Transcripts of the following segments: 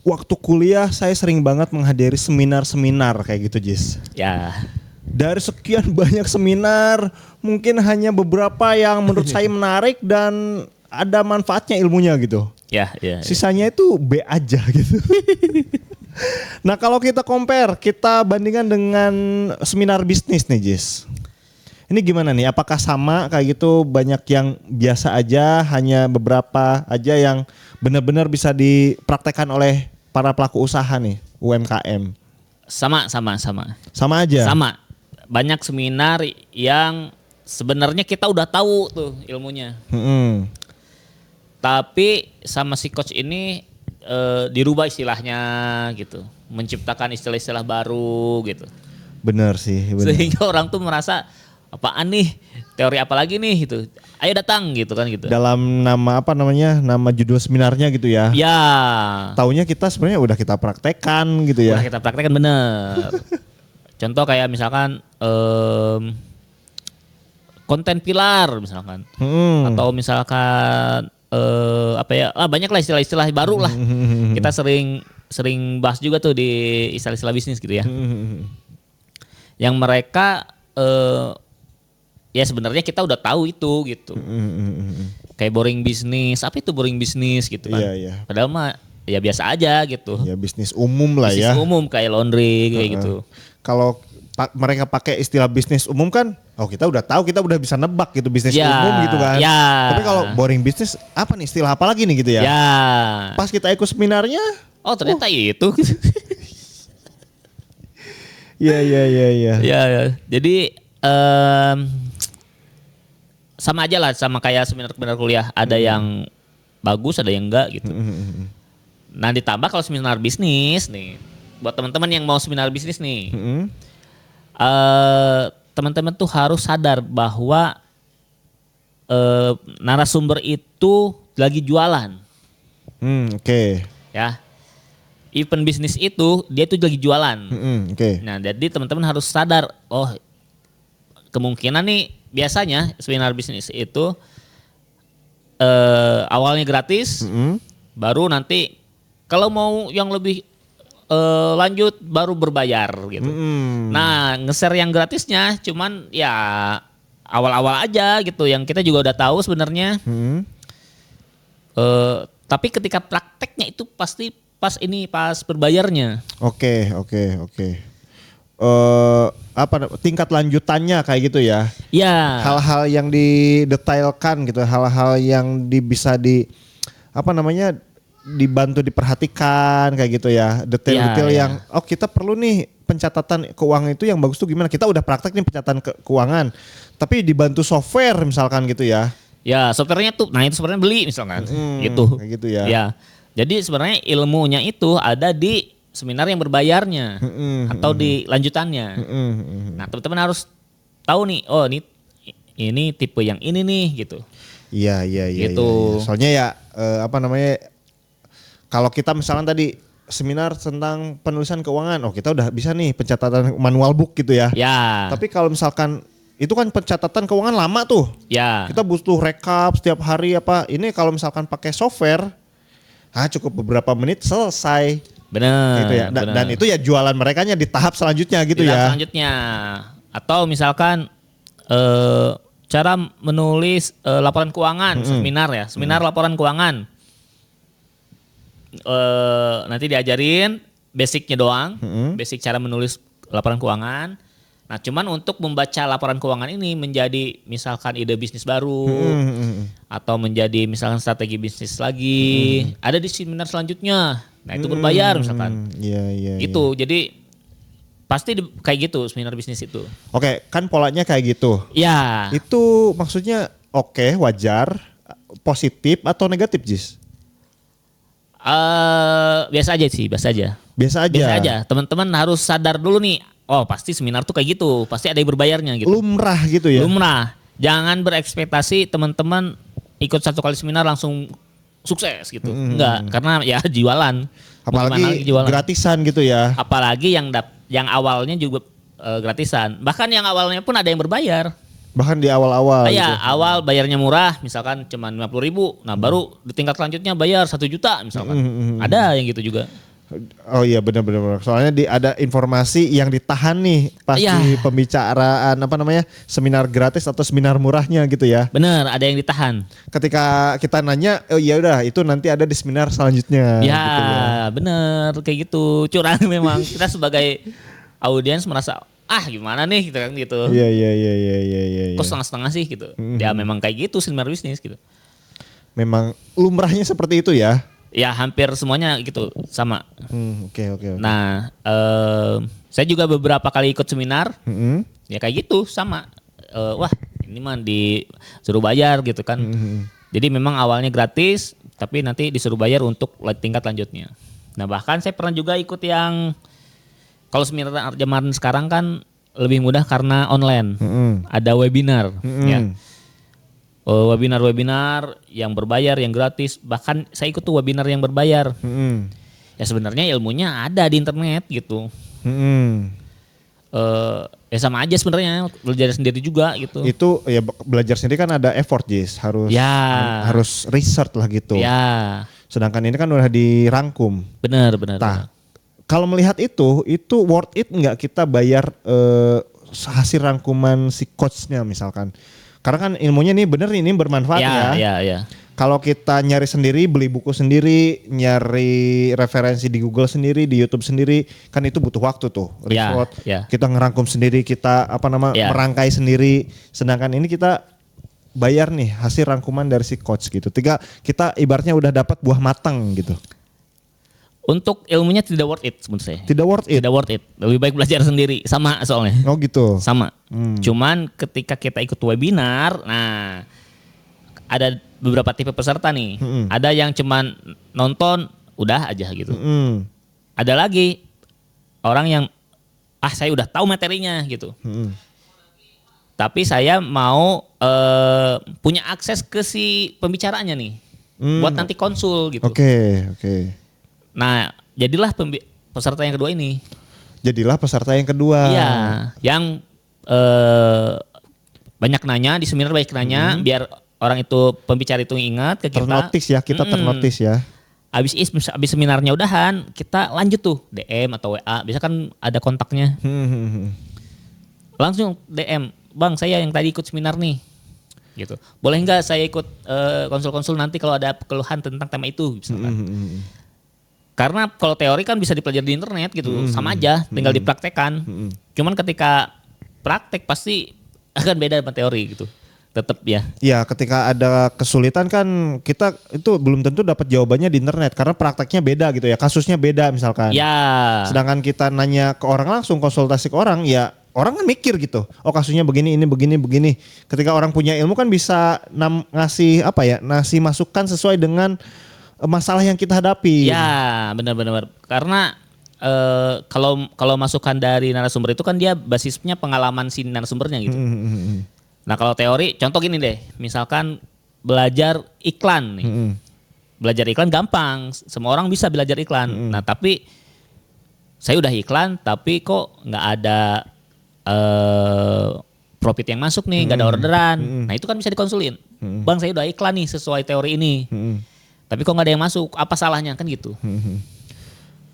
waktu kuliah saya sering banget menghadiri seminar-seminar kayak gitu, Jis. Ya. Dari sekian banyak seminar, mungkin hanya beberapa yang menurut saya menarik dan ada manfaatnya ilmunya gitu. Ya. Sisanya itu B aja gitu. Nah kalau kita compare, kita bandingkan dengan seminar bisnis nih, Jis. Ini gimana nih? Apakah sama kayak gitu, banyak yang biasa aja, hanya beberapa aja yang benar-benar bisa dipraktekkan oleh para pelaku usaha nih, UMKM? Sama. Sama aja? Sama. Banyak seminar yang sebenarnya kita udah tahu tuh ilmunya. Tapi sama si coach ini dirubah istilahnya gitu. Menciptakan istilah-istilah baru gitu. Bener sih. Bener. Sehingga orang tuh merasa apaan nih, teori apa lagi nih gitu. Ayo datang gitu kan gitu. Dalam nama apa namanya, nama judul seminarnya gitu ya. Ya. Taunya kita sebenarnya udah kita praktekkan gitu ya. Udah kita praktekkan bener. Contoh kayak misalkan konten pilar misalkan. Atau misalkan banyak lah istilah-istilah baru lah. Kita sering bahas juga tuh di istilah-istilah bisnis gitu ya. Yang mereka ya sebenarnya kita udah tahu itu gitu. Kayak boring bisnis, apa itu boring bisnis gitu kan. Iya. Padahal mah ya biasa aja gitu. Ya bisnis umum lah bisnis ya. Bisnis umum kayak laundry kayak gitu. Kalau mereka pakai istilah bisnis umum kan, kita udah tahu, kita udah bisa nebak gitu bisnis umum gitu kan. Ya. Tapi kalau boring bisnis apa nih, istilah apa lagi nih gitu ya. Ya. Pas kita ikut seminarnya, ternyata itu. Iya. Ya. Jadi sama aja lah, sama kayak seminar kuliah, ada yang bagus, ada yang enggak gitu. Nah ditambah kalau seminar bisnis nih, buat teman-teman yang mau seminar bisnis nih, teman-teman tuh harus sadar bahwa narasumber itu lagi jualan. Oke. Ya, event bisnis itu dia tuh lagi jualan. Oke. Nah jadi teman-teman harus sadar, kemungkinan nih biasanya seminar bisnis itu awalnya gratis, baru nanti kalau mau yang lebih lanjut baru berbayar gitu. Nah nge-share yang gratisnya cuman ya awal-awal aja gitu, yang kita juga udah tahu sebenarnya. Tapi ketika prakteknya itu pasti pas berbayarnya. Oke. Tingkat lanjutannya kayak gitu ya. Ya. Hal-hal yang didetailkan gitu, hal-hal yang bisa dibantu diperhatikan kayak gitu ya. Detail-detail yang kita perlu nih pencatatan keuangan itu yang bagus tuh gimana. Kita udah praktek nih pencatatan keuangan, tapi dibantu software misalkan gitu ya. Ya, softwarenya tuh, nah itu sebenarnya beli misalkan gitu. Kayak gitu ya. Ya. Jadi sebenarnya ilmunya itu ada di seminar yang berbayarnya atau di lanjutannya. Nah teman-teman harus tahu nih, ini tipe yang ini nih gitu. Iya. Gitu. Soalnya ya kalau kita misalkan tadi seminar tentang penulisan keuangan, kita udah bisa nih pencatatan manual book gitu ya. Ya. Tapi kalau misalkan itu kan pencatatan keuangan lama tuh. Ya. Kita butuh rekap setiap hari apa. Ini kalau misalkan pakai software, cukup beberapa menit selesai. Benar. Gitu ya. Dan itu ya jualan merekanya di tahap selanjutnya gitu ya. Tahap selanjutnya. Atau misalkan cara menulis laporan keuangan, seminar laporan keuangan. Nanti diajarin basicnya doang, basic cara menulis laporan keuangan. Nah cuman untuk membaca laporan keuangan ini menjadi misalkan ide bisnis baru atau menjadi misalkan strategi bisnis lagi, ada di seminar selanjutnya. Nah itu berbayar misalkan. Iya. Itu jadi pasti kayak gitu seminar bisnis itu. Oke, kan polanya kayak gitu. Ya. Itu maksudnya wajar, positif atau negatif, Jis? Biasa aja sih, biasa aja. Teman-teman harus sadar dulu nih. Pasti seminar tuh kayak gitu, pasti ada yang berbayarnya gitu. Lumrah gitu ya. Lumrah. Jangan berekspektasi teman-teman ikut satu kali seminar langsung sukses gitu. Enggak, karena ya jualan. Apalagi gratisan gitu ya. Apalagi yang awalnya juga gratisan. Bahkan yang awalnya pun ada yang berbayar. Bahkan di awal-awal gitu. Awal bayarnya murah, misalkan cuma 50.000. Nah baru di tingkat selanjutnya bayar 1 juta misalkan. Ada yang gitu juga. Oh iya benar-benar. Soalnya ada informasi yang ditahan nih pas Iya. di pembicaraan seminar gratis atau seminar murahnya gitu ya. Bener, ada yang ditahan. Ketika kita nanya, oh iya udah itu nanti ada di seminar selanjutnya. Ya, Gitu ya. bener kayak gitu. Curang memang kita sebagai audiens merasa gimana nih gitu kan gitu. Iya. Kok setengah-setengah sih gitu. Ya memang kayak gitu seminar bisnis gitu. Memang lumrahnya seperti itu ya. Ya hampir semuanya gitu sama. Oke. Nah, saya juga beberapa kali ikut seminar. Ya kayak gitu sama. Wah ini mah disuruh bayar gitu kan. Jadi memang awalnya gratis, tapi nanti disuruh bayar untuk tingkat lanjutnya. Nah bahkan saya pernah juga ikut yang kalau seminar zaman sekarang kan lebih mudah karena online. Ada webinar, ya. Webinar yang berbayar, yang gratis. Bahkan saya ikut tuh webinar yang berbayar. Ya sebenarnya ilmunya ada di internet gitu. Ya sama aja sebenarnya belajar sendiri juga gitu. Itu ya belajar sendiri kan ada effort Jis, harus research lah gitu. Ya. Sedangkan ini kan udah dirangkum. Benar. Nah, kalau melihat itu worth it nggak kita bayar hasil rangkuman si coachnya misalkan? Karena kan ilmunya nih bener ini bermanfaat ya. Ya. Kalau kita nyari sendiri, beli buku sendiri, nyari referensi di Google sendiri, di YouTube sendiri, kan itu butuh waktu tuh. Report, kita ngerangkum sendiri, kita merangkai sendiri. Sedangkan ini kita bayar nih hasil rangkuman dari si coach gitu. Kita ibaratnya udah dapat buah matang gitu. Untuk ilmunya tidak worth it menurut saya. Tidak worth it. Lebih baik belajar sendiri. Sama soalnya. Oh gitu. Sama. Cuman ketika kita ikut webinar, nah ada beberapa tipe peserta nih. Ada yang cuman nonton udah aja gitu. Ada lagi orang yang saya udah tahu materinya gitu. Tapi saya mau punya akses ke si pembicaranya nih. Buat nanti konsul gitu. Oke. Nah, jadilah peserta yang kedua ini. Iya, yang banyak nanya di seminar, banyak nanya biar orang itu pembicara itu ingat ke kita. Kita ternotis ya. Abis seminarnya udahan, kita lanjut tuh DM atau WA. Biasa kan ada kontaknya. Langsung DM, "Bang, saya yang tadi ikut seminar nih." Gitu. Boleh nggak saya ikut konsul-konsul nanti kalau ada keluhan tentang tema itu misalkan. Karena kalau teori kan bisa dipelajari di internet gitu, sama aja, tinggal dipraktekkan. Cuman ketika praktek pasti akan beda sama teori gitu, tetap ya. Ya, ketika ada kesulitan kan kita itu belum tentu dapat jawabannya di internet karena prakteknya beda gitu ya, kasusnya beda misalkan. Ya. Sedangkan kita nanya ke orang langsung, konsultasi ke orang, ya orang kan mikir gitu. Oh kasusnya begini, ini begini. Ketika orang punya ilmu kan bisa ngasih masukan sesuai dengan masalah yang kita hadapi. Ya, benar. Karena kalau masukan dari narasumber itu kan dia basisnya pengalaman si narasumbernya gitu. Nah kalau teori, contoh gini deh, misalkan belajar iklan nih. Belajar iklan gampang, semua orang bisa belajar iklan. Nah tapi saya udah iklan, tapi kok nggak ada profit yang masuk nih, nggak ada orderan. Nah itu kan bisa dikonsulin. Bang saya udah iklan nih sesuai teori ini. Tapi kok nggak ada yang masuk, apa salahnya kan gitu.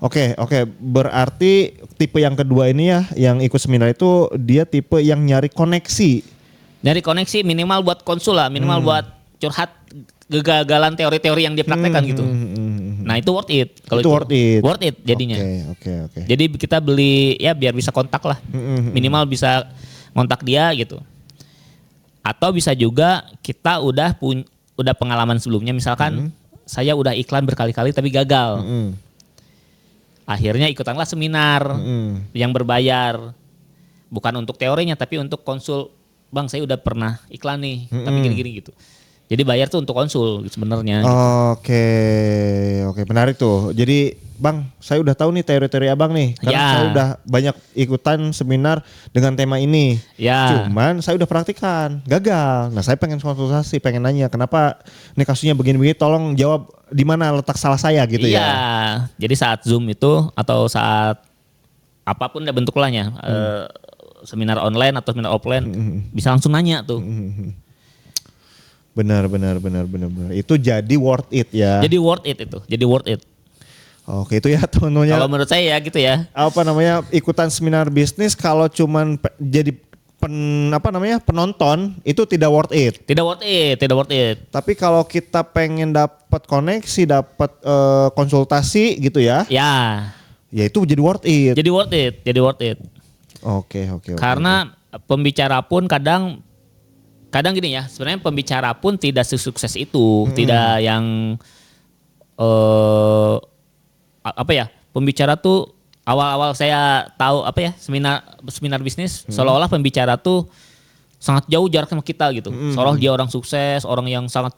Oke. Berarti tipe yang kedua ini ya, yang ikut seminar itu dia tipe yang nyari koneksi. Nyari koneksi minimal buat konsul lah, minimal buat curhat kegagalan teori-teori yang dipraktekkan gitu. Nah itu worth it. Kalau itu worth it jadinya. Oke. Jadi kita beli ya biar bisa kontak lah, minimal bisa kontak dia gitu. Atau bisa juga kita udah pengalaman sebelumnya, misalkan saya udah iklan berkali-kali tapi gagal. Akhirnya ikutanlah seminar yang berbayar. Bukan untuk teorinya tapi untuk konsul. Bang saya udah pernah iklan nih tapi gini-gini gitu. Jadi bayar tuh untuk konsul sebenarnya. Oke, menarik tuh. Jadi Bang, saya udah tahu nih teori-teori Abang nih. Karena saya udah banyak ikutan seminar dengan tema ini. Ya. Cuman saya udah praktikan, gagal. Nah saya pengen konsultasi, pengen nanya kenapa nih kasusnya begini-begini. Tolong jawab di mana letak salah saya gitu ya. Iya. Jadi saat Zoom itu atau saat apapun bentuknya, seminar online atau seminar offline, bisa langsung nanya tuh. Benar. Itu jadi worth it ya. Jadi worth it itu. Oke, itu ya teman-temannya. Kalau menurut saya ya gitu ya. Apa namanya, ikutan seminar bisnis kalau cuman jadi penonton itu tidak worth it. Tidak worth it, tidak worth it. Tapi kalau kita pengen dapat koneksi, dapat konsultasi gitu ya. Ya, itu jadi worth it. jadi worth it, jadi worth it. Oke. Karena pembicara pun kadang gini ya, sebenarnya pembicara pun tidak sesukses itu, tidak yang pembicara tuh awal-awal saya tahu seminar bisnis seolah-olah pembicara tuh sangat jauh jarak sama kita gitu. Seolah dia orang sukses, orang yang sangat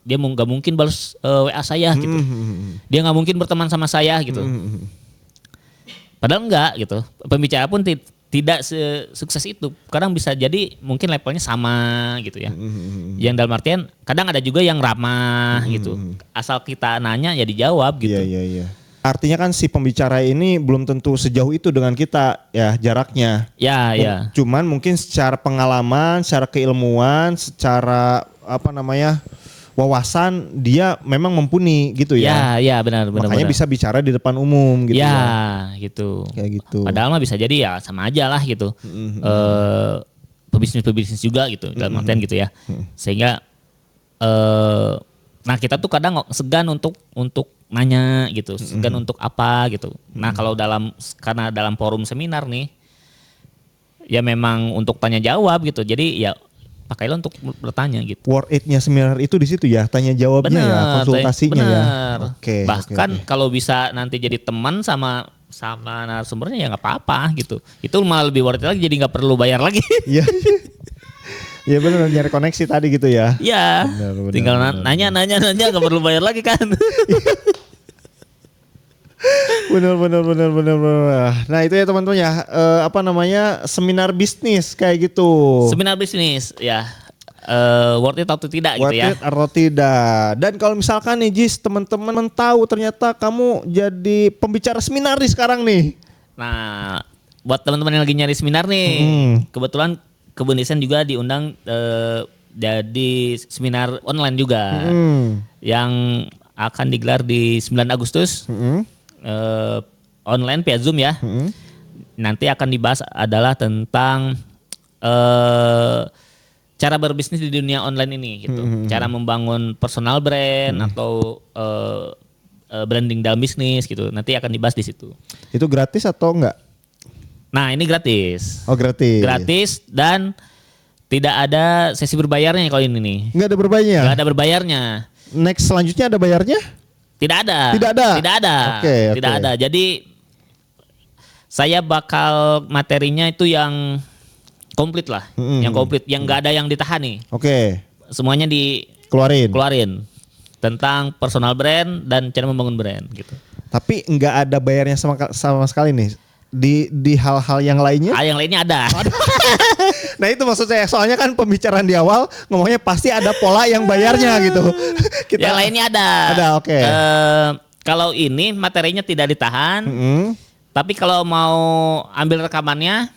dia nggak mungkin balas WA saya gitu. Dia nggak mungkin berteman sama saya gitu. Padahal enggak gitu. Pembicara pun tidak sukses itu. Kadang bisa jadi mungkin levelnya sama gitu ya. Yang dalam artian kadang ada juga yang ramah gitu. Asal kita nanya ya dijawab gitu. Iya. Artinya kan si pembicara ini belum tentu sejauh itu dengan kita ya jaraknya. Ya. Cuman mungkin secara pengalaman, secara keilmuan, secara wawasan dia memang mumpuni gitu ya. Ya benar. Makanya bisa bicara di depan umum gitu ya. Gitu. Kayak gitu. Padahal mah bisa jadi ya sama aja lah gitu. Pebisnis juga gitu dalam artian gitu ya. Sehingga nah kita tuh kadang segan untuk nanya gitu, segan untuk apa gitu. Nah kalau karena dalam forum seminar nih, ya memang untuk tanya jawab gitu. Jadi ya pakailah untuk bertanya gitu. Worth it-nya seminar itu di situ ya, tanya jawabnya ya, konsultasinya ya. Oke. Bahkan kalau bisa nanti jadi teman sama narasumbernya ya nggak apa-apa gitu. Itu malah lebih worth it lagi, jadi nggak perlu bayar lagi. Iya. Ya benar, nyari koneksi tadi gitu ya. Iya. Tinggal nanya nggak perlu bayar lagi kan. Benar. Nah itu ya teman-teman ya, seminar bisnis kayak gitu. Seminar bisnis ya. Worth it atau tidak worth gitu ya. Worth it atau tidak. Dan kalau misalkan nih Jis, teman-teman tahu ternyata kamu jadi pembicara seminar nih sekarang nih. Nah, buat teman-teman yang lagi nyari seminar nih, kebetulan Kebun Desain juga diundang jadi seminar online juga yang akan digelar di 9 Agustus online via Zoom ya. Nanti akan dibahas adalah tentang cara berbisnis di dunia online ini gitu. Cara membangun personal brand atau branding dalam bisnis gitu. Nanti akan dibahas di situ. Itu gratis atau enggak? Nah ini gratis. Oh gratis. Gratis dan tidak ada sesi berbayarnya kalau ini nih. Enggak ada berbayarnya? Enggak ada berbayarnya. Next selanjutnya ada bayarnya? Tidak ada. Oke. Tidak ada. Jadi saya bakal materinya itu yang komplit lah. Yang komplit. Yang enggak ada yang ditahan nih. Oke. Semuanya keluarin. Tentang personal brand dan cara membangun brand gitu. Tapi enggak ada bayarnya sama sekali nih. Di hal-hal yang lainnya? Yang lainnya ada. Nah itu maksud saya, soalnya kan pembicaraan di awal ngomongnya pasti ada pola yang bayarnya gitu. Yang lainnya ada. Ada, oke. Kalau ini materinya tidak ditahan, tapi kalau mau ambil rekamannya,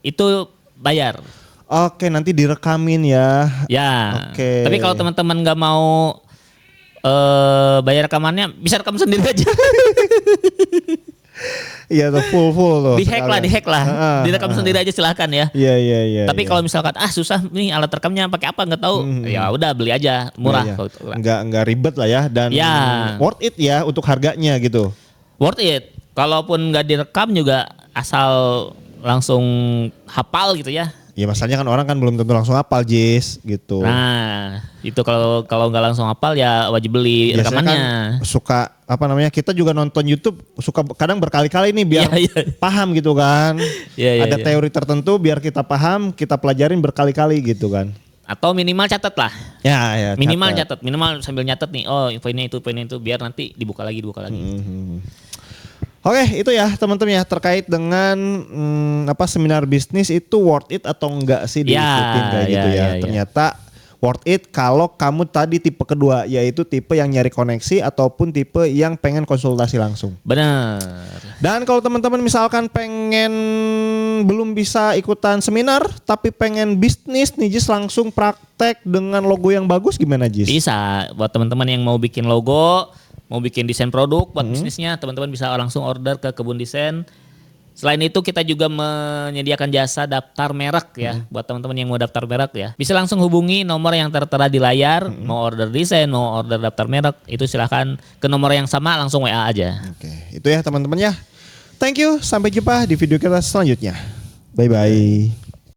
itu bayar. Oke, nanti direkamin ya. Ya. Oke. Tapi kalau teman-teman nggak mau bayar rekamannya, bisa rekam sendiri aja. Iya tuh full tuh. Di-hack lah. Direkam sendiri aja silahkan ya. Iya. Tapi kalau misalkan susah nih alat rekamnya pakai apa nggak tahu, ya udah beli aja murah. Iya. Nggak ribet lah ya dan worth it ya untuk harganya gitu. Worth it. Kalaupun nggak direkam juga asal langsung hafal gitu ya. Ya masalahnya kan orang kan belum tentu langsung hafal Jis gitu. Nah itu kalau nggak langsung hafal ya wajib beli rekamannya. Kan suka kita juga nonton YouTube suka kadang berkali-kali nih biar paham gitu kan. Ada teori tertentu biar kita paham, kita pelajarin berkali-kali gitu kan. Atau minimal catat lah. Ya minimal catat, minimal sambil nyatet nih. Oh poinnya itu biar nanti dibuka lagi. Oke, itu ya teman-teman ya terkait dengan seminar bisnis itu worth it atau enggak sih diikutin kayak gitu ya. Ternyata worth it kalau kamu tadi tipe kedua, yaitu tipe yang nyari koneksi ataupun tipe yang pengen konsultasi langsung. Benar. Dan kalau teman-teman misalkan pengen belum bisa ikutan seminar tapi pengen bisnis nih Jis langsung praktek dengan logo yang bagus gimana Jis? Bisa, buat teman-teman yang mau bikin logo mau bikin desain produk buat bisnisnya, teman-teman bisa langsung order ke Kebun Desain. Selain itu kita juga menyediakan jasa daftar merek ya, buat teman-teman yang mau daftar merek ya. Bisa langsung hubungi nomor yang tertera di layar, mau order desain, mau order daftar merek, itu silahkan ke nomor yang sama langsung WA aja. Oke, itu ya teman-teman ya. Thank you, sampai jumpa di video kita selanjutnya. Bye-bye.